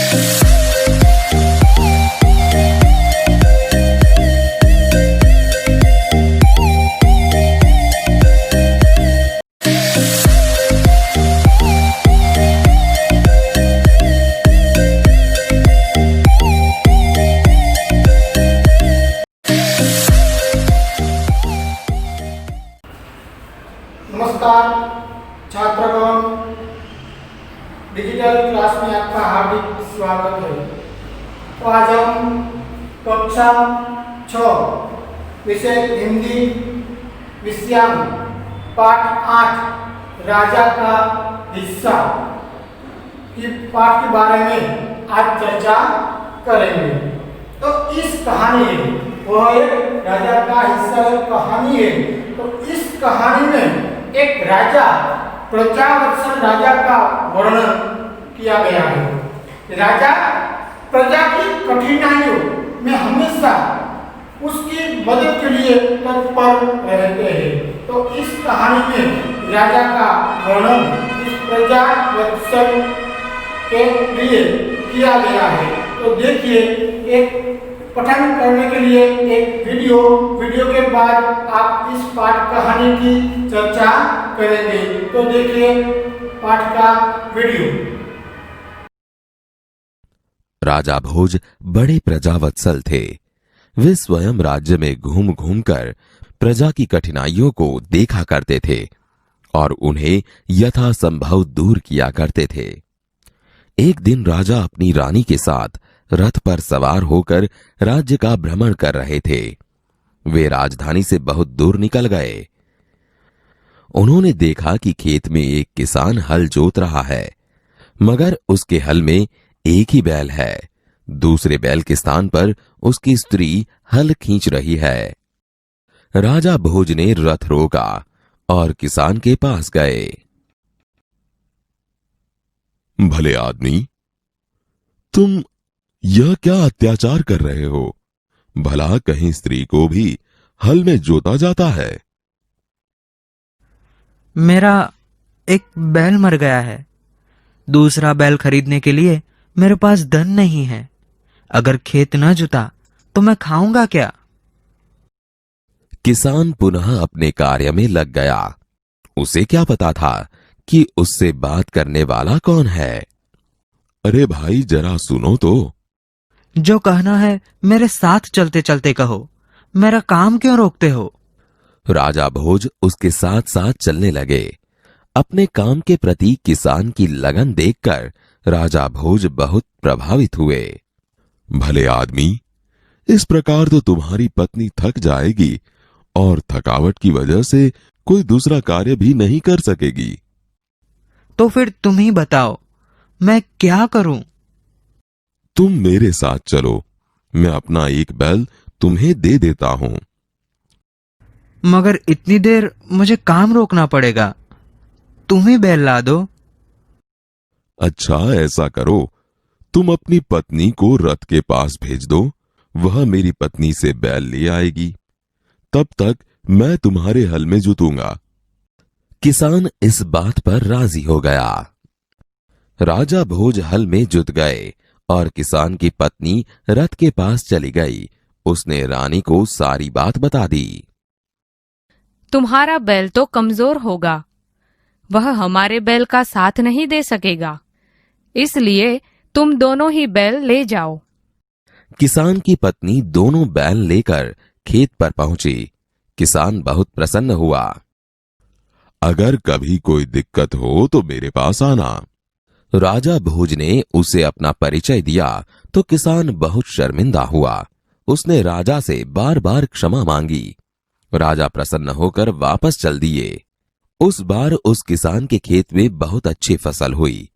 नमस्कार छात्रगण, digital class में आपका हार्दिक स्वागत है। तो आज हम कक्षा 6 विषय हिंदी विषयांक पाठ 8 राजा का हिस्सा की पाठ के बारे में आज चर्चा करेंगे। तो इस कहानी वह एक राजा का हिस्सा कहानी है। तो इस कहानी में एक राजा प्रजावत्सल राजा का वर्णन किया गया है। राजा प्रजा की कठिनाइयों में हमेशा उसकी मदद के लिए तत्पर रहते हैं। तो इस कहानी में राजा का वर्णन इस प्रजावत्सल के लिए किया गया है। तो देखिए, एक पठन करने के लिए एक वीडियो के बाद आप इस पाठ कहानी की चर्चा करेंगे। तो देखिए पाठ का वीडियो। राजा भोज बड़े प्रजावत्सल थे। वे स्वयं राज्य में घूम घूम कर प्रजा की कठिनाइयों को देखा करते थे और उन्हें यथासंभव दूर किया करते थे। एक दिन राजा अपनी रानी के साथ रथ पर सवार होकर राज्य का भ्रमण कर रहे थे। वे राजधानी से बहुत दूर निकल गए। उन्होंने देखा कि खेत में एक किसान हल जोत रहा है, मगर उसके हल में एक ही बैल है। दूसरे बैल के स्थान पर उसकी स्त्री हल खींच रही है। राजा भोज ने रथ रोका और किसान के पास गए। भले आदमी, तुम यह क्या अत्याचार कर रहे हो? भला कहीं स्त्री को भी हल में जोता जाता है? मेरा एक बैल मर गया है। दूसरा बैल खरीदने के लिए मेरे पास धन नहीं है। अगर खेत न जुता तो मैं खाऊंगा क्या? किसान पुनः अपने कार्य में लग गया। उसे क्या पता था कि उससे बात करने वाला कौन है। अरे भाई, जरा सुनो तो। जो कहना है मेरे साथ चलते चलते कहो। मेरा काम क्यों रोकते हो? राजा भोज उसके साथ साथ चलने लगे। अपने काम के प्रति किसान की लगन देखकर राजा भोज बहुत प्रभावित हुए। भले आदमी, इस प्रकार तो तुम्हारी पत्नी थक जाएगी और थकावट की वजह से कोई दूसरा कार्य भी नहीं कर सकेगी। तो फिर तुम ही बताओ, मैं क्या करूं? तुम मेरे साथ चलो, मैं अपना एक बैल तुम्हें दे देता हूं। मगर इतनी देर मुझे काम रोकना पड़ेगा। तुम ही बैल ला दो। अच्छा, ऐसा करो, तुम अपनी पत्नी को रथ के पास भेज दो। वह मेरी पत्नी से बैल ले आएगी। तब तक मैं तुम्हारे हल में जुतूंगा। किसान इस बात पर राजी हो गया। राजा भोज हल में जुत गए और किसान की पत्नी रथ के पास चली गई। उसने रानी को सारी बात बता दी। तुम्हारा बैल तो कमजोर होगा, वह हमारे बैल का साथ नहीं दे सकेगा, इसलिए तुम दोनों ही बैल ले जाओ। किसान की पत्नी दोनों बैल लेकर खेत पर पहुंची। किसान बहुत प्रसन्न हुआ। अगर कभी कोई दिक्कत हो तो मेरे पास आना। राजा भोज ने उसे अपना परिचय दिया तो किसान बहुत शर्मिंदा हुआ। उसने राजा से बार बार क्षमा मांगी। राजा प्रसन्न होकर वापस चल दिए। उस बार उस किसान के खेत में बहुत अच्छी फसल हुई।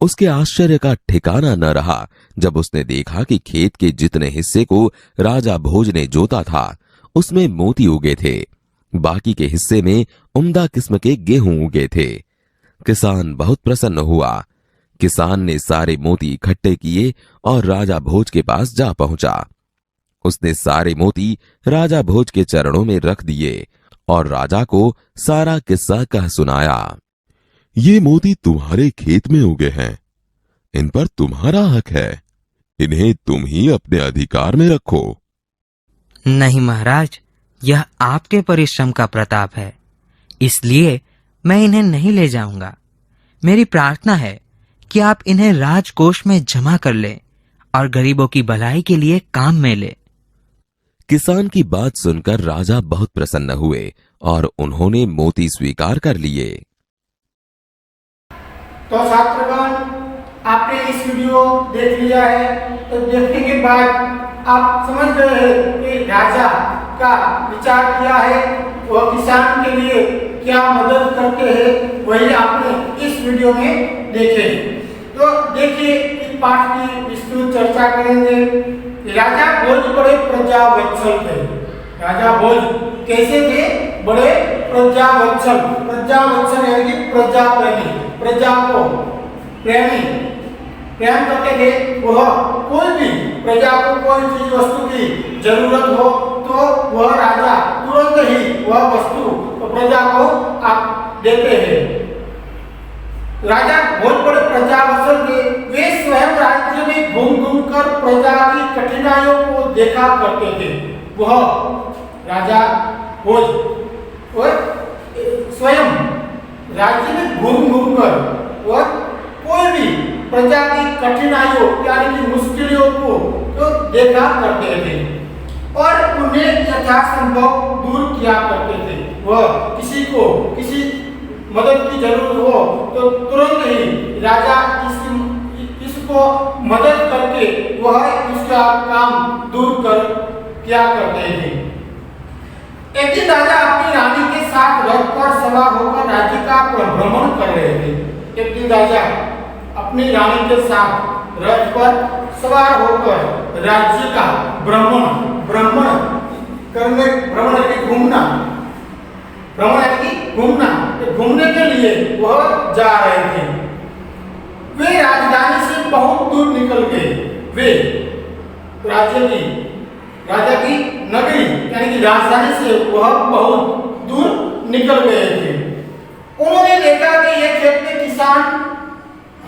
उसके आश्चर्य का ठिकाना न रहा जब उसने देखा कि खेत के जितने हिस्से को राजा भोज ने जोता था उसमें मोती उगे थे। बाकी के हिस्से में उम्दा किस्म के गेहूं उगे थे। किसान बहुत प्रसन्न हुआ। किसान ने सारे मोती इकट्ठे किए और राजा भोज के पास जा पहुंचा। उसने सारे मोती राजा भोज के चरणों में रख दिए और राजा को सारा किस्सा कह सुनाया। ये मोती तुम्हारे खेत में उगे हैं। इन पर तुम्हारा हक है। इन्हें तुम ही अपने अधिकार में रखो। नहीं महाराज, यह आपके परिश्रम का प्रताप है, इसलिए मैं इन्हें नहीं ले जाऊंगा। मेरी प्रार्थना है कि आप इन्हें राजकोष में जमा कर लें और गरीबों की भलाई के लिए काम में ले। किसान की बात सुनकर राजा बहुत प्रसन्न हुए और उन्होंने मोती स्वीकार कर लिए। तो छात्रगण, आपने इस वीडियो देख लिया है। तो देखने के बाद आप समझ गए हैं कि राजा का विचार क्या है, वह किसान के लिए क्या मदद करते हैं, वही आपने इस वीडियो में देखे। तो देखिए, इस पाठ की विस्तृत चर्चा करेंगे। राजा भोज बड़े प्रजावत्सल थे। राजा भोज कैसे थे? बड़े प्रजावत्सल। प्रजावत्सल यानी कि प्रजा प्रेमी, प्रजा को प्रेम करते थे। वह कोई भी प्रजा को कोई चीज वस्तु की जरूरत हो तो वह राजा तुरंत ही वह वस्तु प्रजा को आप देते हैं। राजा बहुत बड़े प्रजावत्सल थे। वे स्वयं राज्य में घूम घूम कर प्रजा की कठिनाइयों को देखा करते थे। वह राजा भोज स्वयं राज्य में घूम घूम कर वह कोई भी प्रजा की कठिनाइयों यानी कि मुश्किलों को तो देखा करते थे और उन्हें यथासंभव दूर किया करते थे। वह किसी को किसी मदद की जरूरत हो तो तुरंत ही राजा इसको मदद करके वह इसका काम दूर कर किया करते थे। एक दिन राजा अपनी रानी के साथ रथ पर सवार होकर राज्य का भ्रमण कर रहे थे। एक दिन राजा अपनी रानी के साथ रथ पर सवार होकर राज्य का भ्रमण घूमने के लिए वह जा रहे थे। वे राजधानी से बहुत दूर निकल गए। वे राजा की नगरी यानी कि राजधानी से वह बहुत दूर निकल गए थे। उन्होंने देखा कि एक खेत में किसान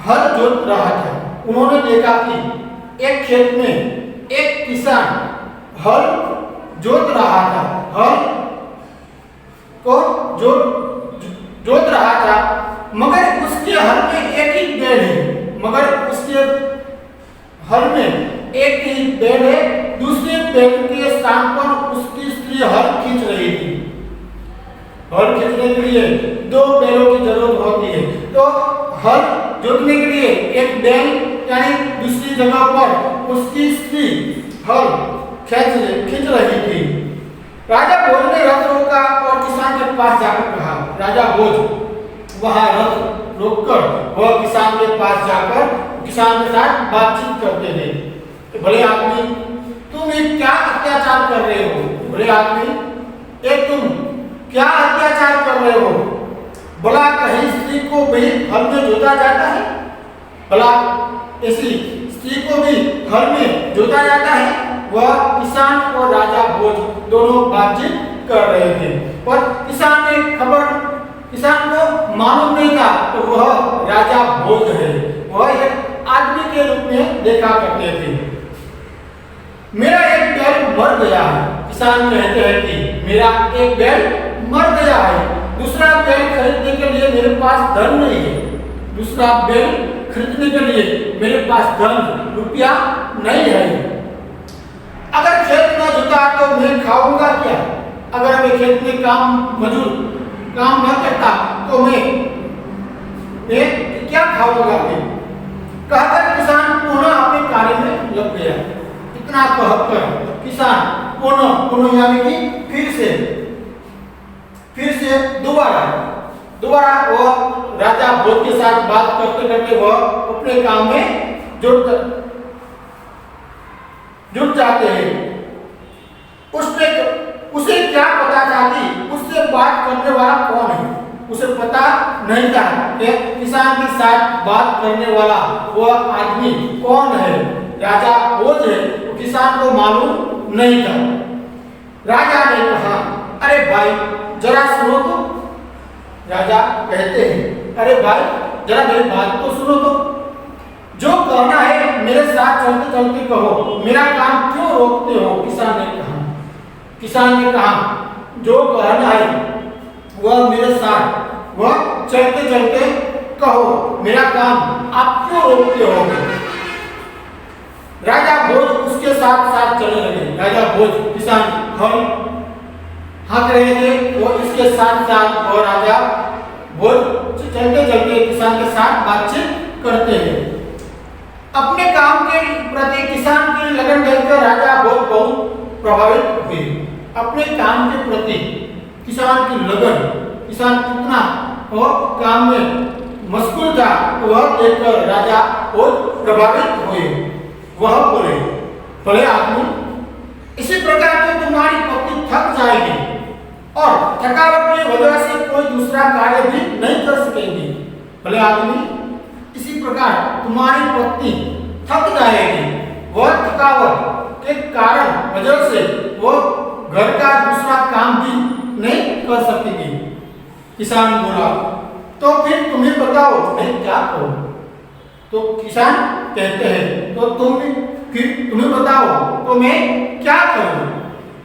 हल जोत रहा था। उन्होंने देखा कि एक खेत में एक किसान हल जोत रहा था। हल को जोत रहा था, मगर उसके हल में एक ही बैल है। मगर उसके हल में एक ही बैल है। दूसरे बैल के स्थान पर उसकी स्त्री हल खींच रही थी। हल खींचने के लिए दो बैलों की जरूरत होती है। तो हल जोतने के लिए एक बैल यानी दूसरी जगह पर उसकी स्त्री हल खींच रही थी। राजा भोज ने रथ रोका और किसान के पास जाकर कहा। राजा भोज वहां रथ रोककर वह किसान के पास जाकर किसान के साथ बातचीत करते थे। तो भले आदमी, तुम ये क्या अत्याचार कर रहे हो? भले आदमी, एक तुम क्या अत्याचार कर रहे हो? भला कहीं स्त्री को भी हल में जोता जाता है? भला ऐसी स्त्री को भी हल में जोता जाता है? वह किसान और राजा भोज दोनों बातचीत कर रहे थे, पर किसान को मालूम नहीं था तो वह राजा भोज है। वह एक आदमी के रूप में देखा करते थे। मेरा एक बैल मर गया है। किसान कहते हैं कि मेरा एक बैल मर गया है। दूसरा बैल खरीदने के लिए मेरे पास धन नहीं है। दूसरा बैल खरीदने के लिए मेरे पास धन रुपया नहीं है। अगर खेत न जुता तो मैं खाऊंगा क्या? अगर मैं खेत में काम न करता तो मैं क्या खाऊंगा? कहकर किसान पुनः अपने कार्य में लग गया। इतना कहकर किसान पुनः यानी कि फिर से दोबारा वह राजा भोज के साथ बात करते करते वह अपने काम में जुट जाते हैं। उसे क्या पता था कि उससे बात करने वाला कौन है? उसे पता नहीं था कि किसान के साथ बात करने वाला वह आदमी कौन है। राजा भोज है, किसान को मालूम नहीं था। राजा ने कहा, अरे भाई जरा सुनो तो। राजा कहते हैं, अरे भाई जरा मेरी बात तो सुनो तो। जो कहना है मेरे साथ चलते चलते कहो, मेरा काम क्यों रोकते हो? किसान ने कहा। किसान ने कहा, जो कहना है वह मेरे साथ वह चलते चलते कहो, मेरा काम आप क्यों रोकते हो? राजा भोज उसके साथ साथ चलने लगे। राजा भोज किसान हल हाँक रहे थे, वो इसके साथ साथ और राजा भोज चलते चलते किसान के साथ बातचीत करते हैं। अपने काम के प्रति किसान की लगन देखकर राजा भोज बहुत प्रभावित हुए। अपने काम के प्रति किसान की लगन, किसान कितना और काम में मशगूल था, वह देखकर राजा बहुत प्रभावित हुए। वह बोले, भले आदमी, इसी प्रकार तो तुम्हारी पत्नी थक जाएगी और थकावट की वजह से कोई दूसरा कार्य भी नहीं कर सकेगी। भले आदमी, इसी प्रकार तुम्हारी पत्नी थक जाएगी, वह थकावट के कारण वजह से वह घर का दूसरा काम भी नहीं कर सकेगी। किसान बोला, तो फिर तुम्हें बताओ मैं क्या करूं? तो किसान कहते हैं, तो तुम्हें बताओ तो मैं क्या करूं?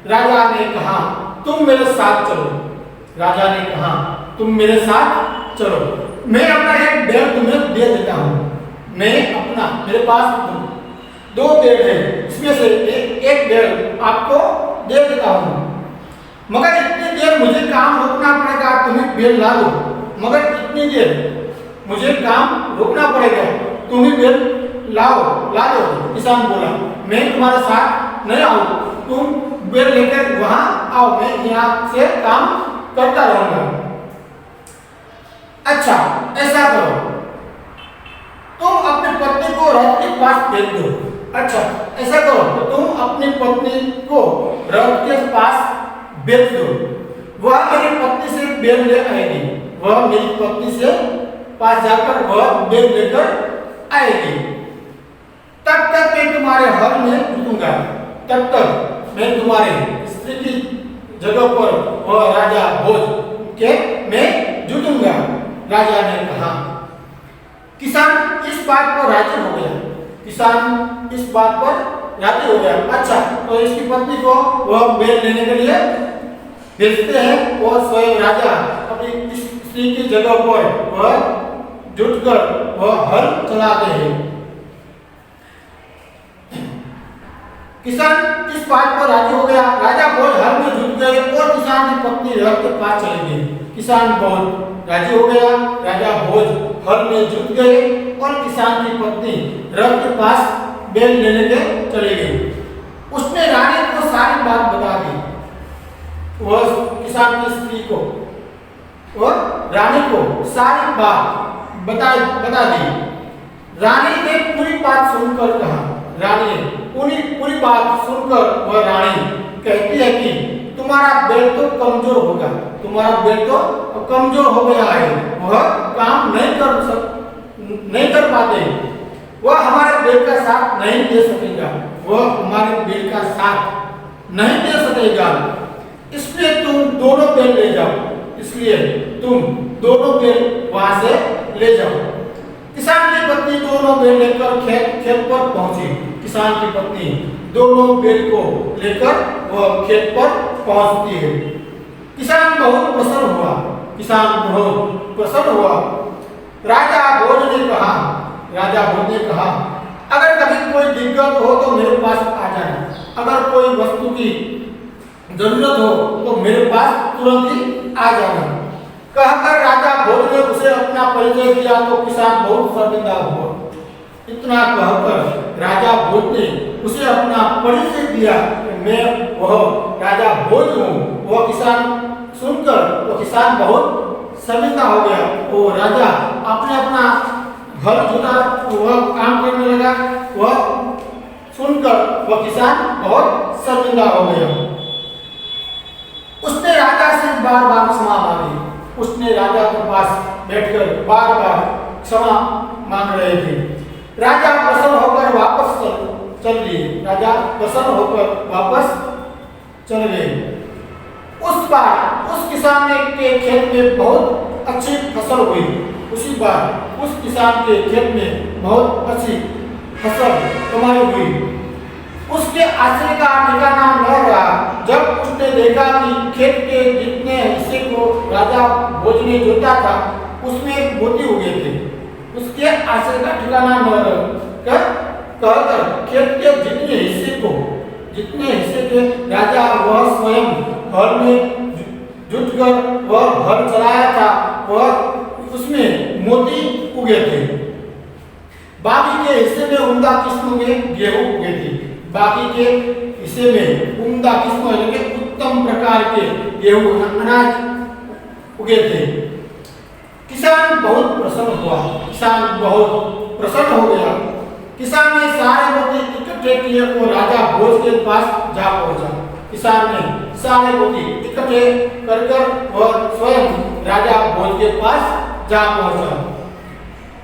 राजा ने कहा, तुम मेरे साथ चलो। राजा ने कहा, तुम मेरे साथ चलो, मैं अपना एक बैल तुम्हें दे देता हूं। मैं अपना, मेरे पास 2 बैल है, इसमें से एक बैल आपको दे देता हूं, मगर इतनी देर मुझे काम रोकना पड़ेगा, तुम्हें बैल ला दो। मगर इतनी देर मुझे काम रोकना पड़ेगा, तुम्हें बैल ला दो। किसान बोला, मैं तुम्हारे साथ नहीं आऊं, तुम बैल लेकर वहां आओ, मैं यहाँ से काम करता रहूंगा। अच्छा, ऐसा करो, तुम अपनी पत्नी को रथ के पास भेज दो। अच्छा, ऐसा करो, तो तुम अपनी पत्नी को रथ के पास भेज दो, वह मेरी पत्नी से बैल ले आएगी। वह मेरी पत्नी से पास जाकर वह बैल लेकर आएगी। तब तक मैं तुम्हारे हल में जुटूंगा, तब तक मैं तुम्हारे स्त्री की जगह पर वह राजा भोज के मैं जुटूंगा। राजा ने कहा। किसान इस बात पर राजी हो गया। किसान इस बात पर राजी हो गया। अच्छा, तो इसकी पत्नी को वह बैल लेने के लिए भेजते हैं और स्वयं राजा अपनी स्त्री की जगह पर वह जुटकर वह हल चलाते हैं। किसान इस बात पर राजी हो गया। राजा भोज हल में जुट गए और किसान की पत्नी रथ के पास चली गई। किसान बहुत राजी हो गया। राजा भोज हल में जुट गए और किसान की पत्नी रथ के पास बैल लेने के चली गई। उसने रानी को सारी बात बता दी, वह किसान की स्त्री को और रानी को सारी बात बता दी। रानी ने पूरी बात सुनकर कहा, रानी ने पूरी बात सुनकर वह रानी कहती है कि तुम्हारा बैल तो कमजोर होगा, तुम्हारा बैल तो कमजोर हो गया है, वह काम नहीं कर पाते, वह हमारे बैल का साथ नहीं दे सकेगा, वह हमारे बैल का साथ नहीं दे सकेगा, इसलिए तुम दोनों बैल ले जाओ, इसलिए तुम दोनों बैल वहां से ले जाओ। किसान की पत्नी दोनों बैल लेकर खेत पर पहुंची। किसान की पत्नी दोनों बैल को लेकर वह खेत पर पहुंचती है। किसान बहुत प्रसन्न हुआ। किसान बहुत प्रसन्न हुआ। राजा भोज ने कहा, अगर कभी कोई दिक्कत हो तो मेरे पास आ जाना, अगर कोई वस्तु की जरूरत हो तो मेरे पास तुरंत ही आ जाना। कहकर राजा भोज ने उसे अपना परिचय दिया तो किसान बहुत शर्मिंदा हुआ। इतना कहकर राजा भोज ने उसे अपना परिचय दिया कि मैं वह राजा भोज हूँ। वह किसान सुनकर वो किसान बहुत शर्मिंदा हो गया। वो राजा अपना घर जुटा, वह काम करने लगा। वह सुनकर वह किसान बहुत शर्मिंदा हो गया। उसने राजा से बार-बार क्षमा मांगी। उसने राजा के पास बैठकर बार-बार क्षमा मांग रहे थे। राजा प्रसन्न होकर वापस चल लिए। राजा प्रसन्न होकर वापस चल गए। उस बार उस किसान के खेत में बहुत अच्छी फसल हुई। उसी बार उस किसान के खेत में बहुत अच्छी फसल कमाई हुई। उसके आश्चर्य का ठिकाना न रहा जब उसने देखा कि खेत के जितने हिस्से को राजा भोज ने जोता था उसमें मोती उगे थे। उसके आश्चर्य का ठिकाना न रहा कहकर खेत के जितने हिस्से के राजा वह स्वयं हल में जुटकर वह हल चलाया था वह उसमें मोती उगे थे। बाकी के हिस्से में उम्दा किस्म में गेहूं उगे थे। बाकी के हिस्से में उम्दा किस्म यानी उत्तम प्रकार के गेहूं अनाज उगे थे। किसान बहुत प्रसन्न हुआ। किसान बहुत प्रसन्न हो गया। किसान ने सारे मोती इकट्ठे किए और राजा भोज के पास जा पहुंचा। किसान ने सारे मोती इकट्ठे कर वह स्वयं राजा भोज के पास जा पहुंचा।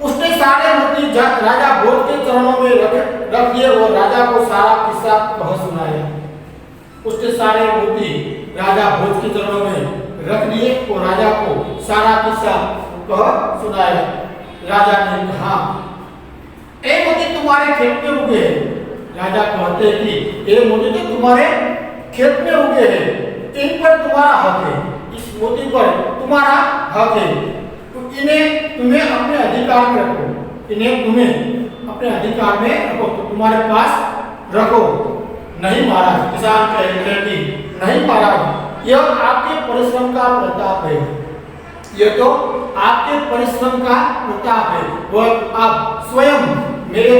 उसने सारे मोती राजा भोज के चरणों में रख दिए और राजा को सारा किस्सा कह सुनाया। उसने सारे मोती राजा भोज के चरणों में रख दिए और राजा को सारा किस्सा कह सुनाया। राजा ने कहा, ए मोती तुम्हारे खेत में उगे हैं। राजा कहते हैं कि ये मोती तो तुम्हारे खेत में उगे हैं, इन पर तुम्हारा हक है, इस मोती पर तुम्हारा हक है, तो इन्हें तुम्हें अपने अधिकार में रखो, इन्हें तुम्हें अपने अधिकार में रखो, तो तुम्हारे पास रखो। नहीं महाराज, किसान कहते हैं कि नहीं महाराज, यह आपके परिश्रम का प्रताप है, यह तो आपके परिश्रम का प्रताप है। वह आप स्वयं मेरे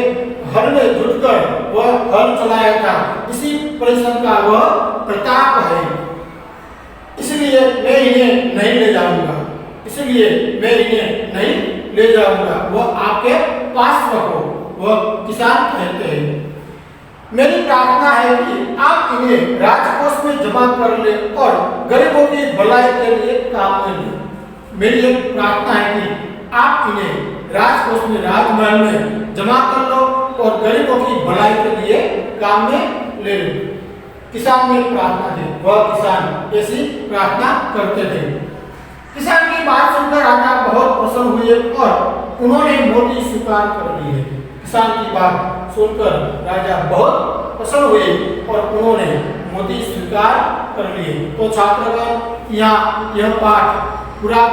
हल में जुटकर वह हल चलाया था, इसी परिश्रम का वह प्रताप है। इसलिए मैं इन्हें नहीं ले जाऊंगा, इसलिए मैं इन्हें नहीं ले जाऊंगा, वह आपके पास रखो। वह किसान कहते हैं, मेरी प्रार्थना है कि आप इन्हें राजकोष में जमा कर ले और गरीबों की भलाई के लिए काम में ले। मेरी एक प्रार्थना है कि आप इन्हें राजकोष में, राजमहल में जमा कर लो और गरीबों की भलाई के लिए काम में ले लो। किसान ने प्रार्थना की, वह किसान ऐसी प्रार्थना करते थे। किसान की बात सुनकर राजा बहुत प्रसन्न हुए और उन्होंने मोती स्वीकार कर लिए। किसान की बात सुनकर राजा बहुत प्रसन्न हुए और उन्होंने मोती स्वीकार कर लिए। तो छात्रगण, यहाँ यह पाठ पूरा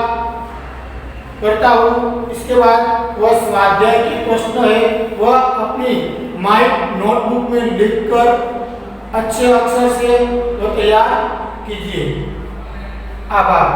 करता हूँ। इसके बाद वह स्वाध्याय के प्रश्न है वह अपनी माइक नोटबुक में लिखकर अच्छे अक्षर से वह तैयार कीजिए। आभार।